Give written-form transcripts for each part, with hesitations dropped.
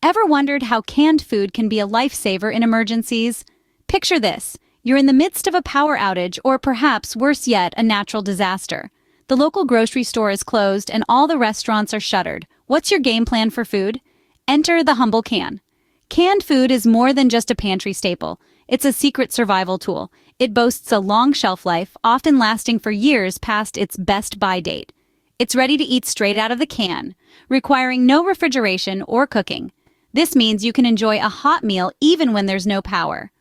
Ever wondered how canned food can be a lifesaver in emergencies? Picture this. You're in the midst of a power outage or perhaps, worse yet, a natural disaster. The local grocery store is closed and all the restaurants are shuttered. What's your game plan for food? Enter the humble can. Canned food is more than just a pantry staple. It's a secret survival tool. It boasts a long shelf life, often lasting for years past its best-by date. It's ready to eat straight out of the can, requiring no refrigeration or cooking. This means you can enjoy a hot meal even when there's no power.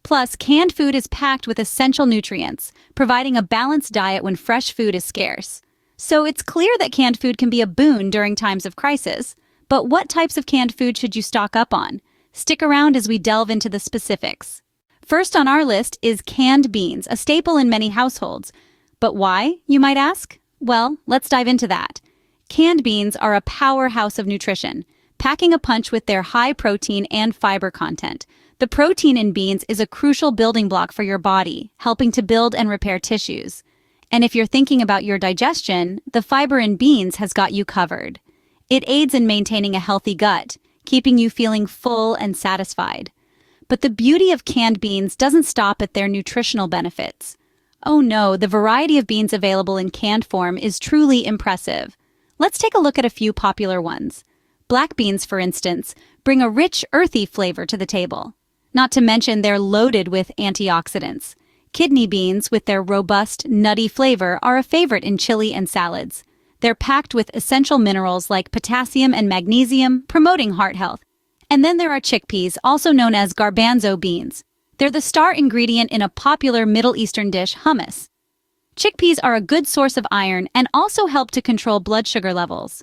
Plus, canned food is packed with essential nutrients, providing a balanced diet when fresh food is scarce. So it's clear that canned food can be a boon during times of crisis. But what types of canned food should you stock up on? Stick around as we delve into the specifics. First on our list is canned beans, a staple in many households. But why, you might ask? Well, let's dive into that. Canned beans are a powerhouse of nutrition, packing a punch with their high protein and fiber content. The protein in beans is a crucial building block for your body, helping to build and repair tissues. And if you're thinking about your digestion, the fiber in beans has got you covered. It aids in maintaining a healthy gut, keeping you feeling full and satisfied. But the beauty of canned beans doesn't stop at their nutritional benefits. Oh no, the variety of beans available in canned form is truly impressive. Let's take a look at a few popular ones. Black beans, for instance, bring a rich, earthy flavor to the table. Not to mention they're loaded with antioxidants. Kidney beans, with their robust, nutty flavor, are a favorite in chili and salads. They're packed with essential minerals like potassium and magnesium, promoting heart health. And then there are chickpeas, also known as garbanzo beans. They're the star ingredient in a popular Middle Eastern dish, hummus. Chickpeas are a good source of iron and also help to control blood sugar levels.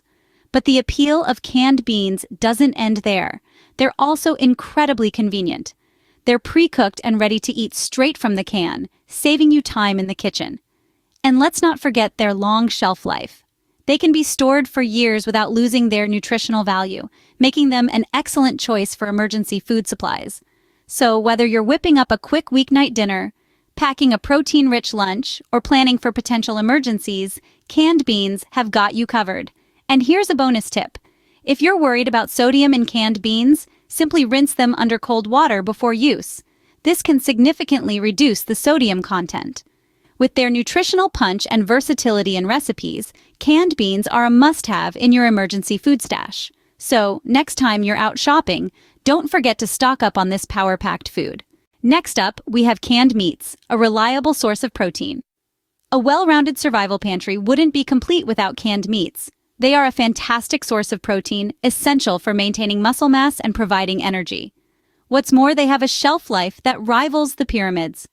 But the appeal of canned beans doesn't end there. They're also incredibly convenient. They're pre-cooked and ready to eat straight from the can, saving you time in the kitchen. And let's not forget their long shelf life. They can be stored for years without losing their nutritional value, making them an excellent choice for emergency food supplies. So whether you're whipping up a quick weeknight dinner, packing a protein-rich lunch, or planning for potential emergencies, canned beans have got you covered. And here's a bonus tip. If you're worried about sodium in canned beans, simply rinse them under cold water before use. This can significantly reduce the sodium content. With their nutritional punch and versatility in recipes, canned beans are a must-have in your emergency food stash. So, next time you're out shopping, don't forget to stock up on this power-packed food. Next up, we have canned meats, a reliable source of protein. A well-rounded survival pantry wouldn't be complete without canned meats. They are a fantastic source of protein, essential for maintaining muscle mass and providing energy. What's more, they have a shelf life that rivals the pyramids.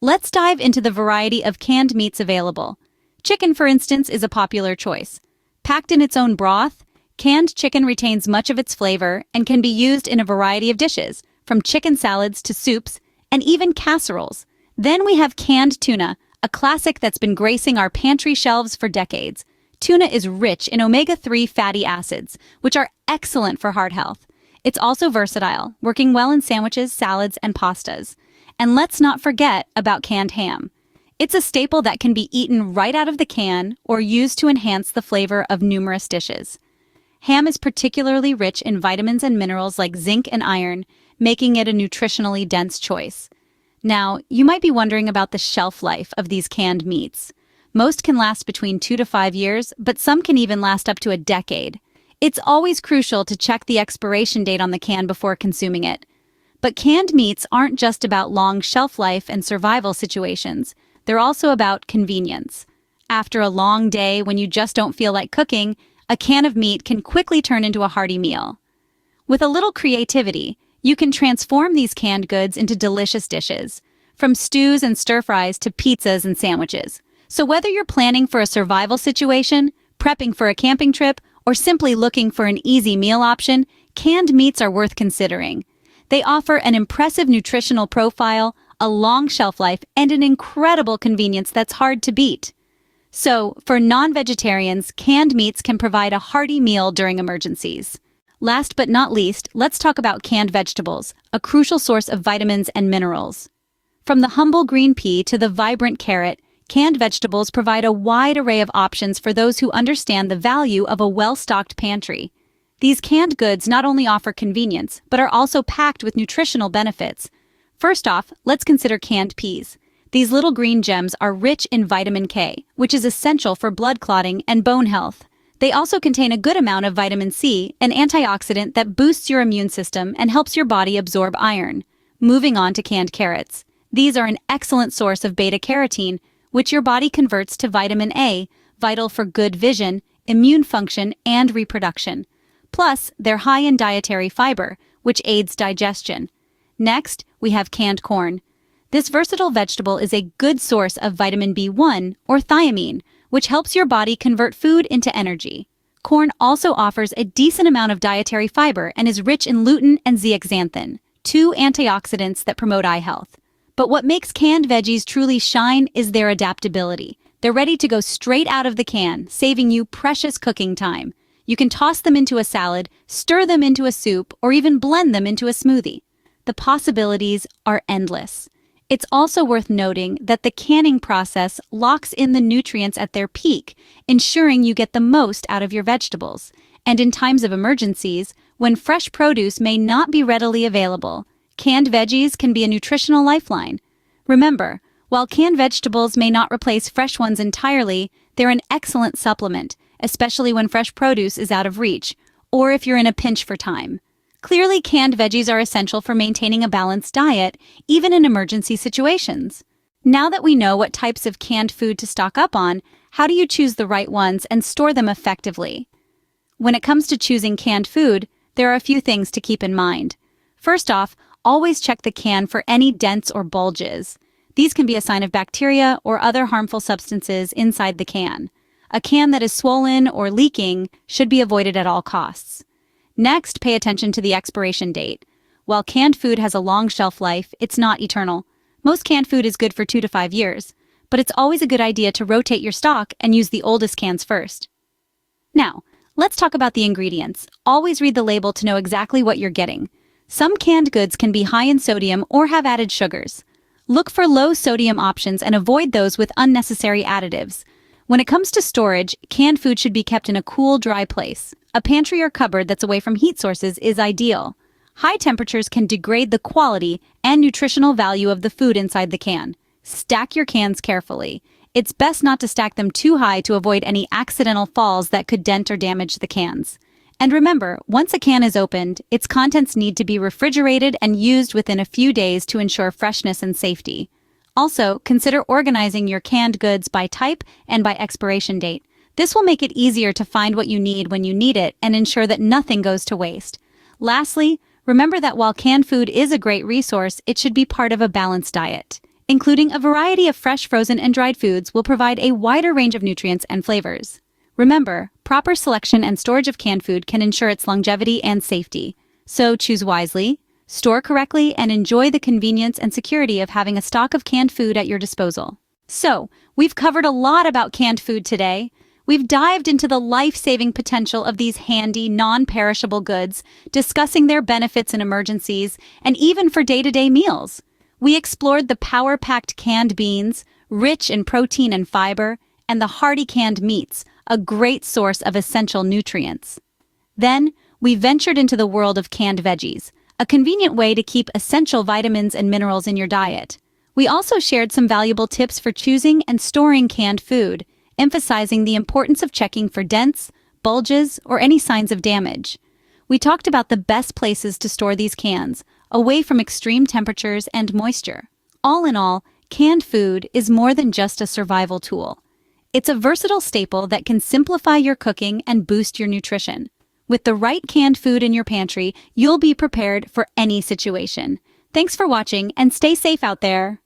Let's dive into the variety of canned meats available. Chicken, for instance, is a popular choice. Packed in its own broth, canned chicken retains much of its flavor and can be used in a variety of dishes, from chicken salads to soups and even casseroles. Then we have canned tuna, a classic that's been gracing our pantry shelves for decades. Tuna is rich in omega-3 fatty acids, which are excellent for heart health. It's also versatile, working well in sandwiches, salads, and pastas. And let's not forget about canned ham. It's a staple that can be eaten right out of the can or used to enhance the flavor of numerous dishes. Ham is particularly rich in vitamins and minerals like zinc and iron, making it a nutritionally dense choice. Now, you might be wondering about the shelf life of these canned meats. Most can last between 2 to 5 years, but some can even last up to a decade. It's always crucial to check the expiration date on the can before consuming it. But canned meats aren't just about long shelf life and survival situations. They're also about convenience. After a long day when you just don't feel like cooking, a can of meat can quickly turn into a hearty meal. With a little creativity, you can transform these canned goods into delicious dishes, from stews and stir-fries to pizzas and sandwiches. So whether you're planning for a survival situation, prepping for a camping trip, or simply looking for an easy meal option, canned meats are worth considering. They offer an impressive nutritional profile, a long shelf life, and an incredible convenience that's hard to beat. So, for non-vegetarians, canned meats can provide a hearty meal during emergencies. Last but not least, let's talk about canned vegetables, a crucial source of vitamins and minerals. From the humble green pea to the vibrant carrot, canned vegetables provide a wide array of options for those who understand the value of a well-stocked pantry. These canned goods not only offer convenience, but are also packed with nutritional benefits. First off, let's consider canned peas. These little green gems are rich in vitamin K, which is essential for blood clotting and bone health. They also contain a good amount of vitamin C, an antioxidant that boosts your immune system and helps your body absorb iron. Moving on to canned carrots. These are an excellent source of beta-carotene, which your body converts to vitamin A, vital for good vision, immune function, and reproduction. Plus, they're high in dietary fiber, which aids digestion. Next, we have canned corn. This versatile vegetable is a good source of vitamin B1, or thiamine, which helps your body convert food into energy. Corn also offers a decent amount of dietary fiber and is rich in lutein and zeaxanthin, two antioxidants that promote eye health. But what makes canned veggies truly shine is their adaptability. They're ready to go straight out of the can, saving you precious cooking time. You can toss them into a salad, stir them into a soup, or even blend them into a smoothie. The possibilities are endless. It's also worth noting that the canning process locks in the nutrients at their peak, ensuring you get the most out of your vegetables. And in times of emergencies, when fresh produce may not be readily available, canned veggies can be a nutritional lifeline. Remember, while canned vegetables may not replace fresh ones entirely, they're an excellent supplement, especially when fresh produce is out of reach, or if you're in a pinch for time. Clearly, canned veggies are essential for maintaining a balanced diet, even in emergency situations. Now that we know what types of canned food to stock up on, how do you choose the right ones and store them effectively? When it comes to choosing canned food, there are a few things to keep in mind. First off, always check the can for any dents or bulges. These can be a sign of bacteria or other harmful substances inside the can. A can that is swollen or leaking should be avoided at all costs. Next, pay attention to the expiration date. While canned food has a long shelf life, it's not eternal. Most canned food is good for 2 to 5 years, but it's always a good idea to rotate your stock and use the oldest cans first. Now, let's talk about the ingredients. Always read the label to know exactly what you're getting. Some canned goods can be high in sodium or have added sugars. Look for low sodium options and avoid those with unnecessary additives. When it comes to storage, canned food should be kept in a cool, dry place. A pantry or cupboard that's away from heat sources is ideal. High temperatures can degrade the quality and nutritional value of the food inside the can. Stack your cans carefully. It's best not to stack them too high to avoid any accidental falls that could dent or damage the cans. And remember, once a can is opened, its contents need to be refrigerated and used within a few days to ensure freshness and safety. Also, consider organizing your canned goods by type and by expiration date. This will make it easier to find what you need when you need it and ensure that nothing goes to waste. Lastly, remember that while canned food is a great resource, it should be part of a balanced diet. Including a variety of fresh, frozen, and dried foods will provide a wider range of nutrients and flavors. Remember, proper selection and storage of canned food can ensure its longevity and safety. So choose wisely, store correctly, and enjoy the convenience and security of having a stock of canned food at your disposal. So, we've covered a lot about canned food today. We've dived into the life-saving potential of these handy, non-perishable goods, discussing their benefits in emergencies, and even for day-to-day meals. We explored the power-packed canned beans, rich in protein and fiber, and the hearty canned meats, a great source of essential nutrients. Then, we ventured into the world of canned veggies, a convenient way to keep essential vitamins and minerals in your diet. We also shared some valuable tips for choosing and storing canned food, emphasizing the importance of checking for dents, bulges, or any signs of damage. We talked about the best places to store these cans, away from extreme temperatures and moisture. All in all, canned food is more than just a survival tool. It's a versatile staple that can simplify your cooking and boost your nutrition. With the right canned food in your pantry, you'll be prepared for any situation. Thanks for watching and stay safe out there.